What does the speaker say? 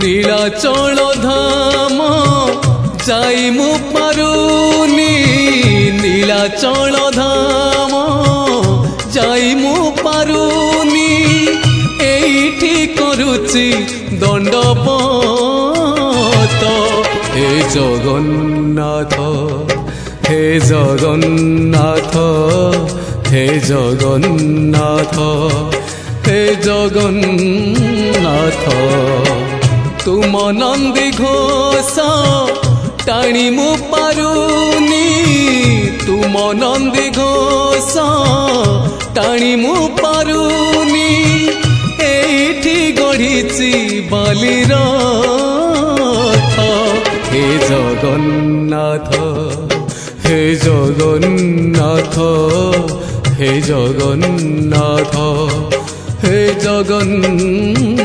নীলাচল ধাম যাই মু পারুনি নীলাচল ধাম যাই মু পারুনি এইটি করুচি দণ্ডপত হে জগন্নাথ হে জগন্নাথ হে জগন্নাথ হে জগন্নাথ তুম নন্দী ঘোষ টাণি মু পারুনি তুম নন্দী ঘোষ টাণি মু পারুনি এইটি গড়িছি বালির রথ হে জগন্নাথ হে জগন্নাথ হে জগন্নাথ হে জগন্নাথ।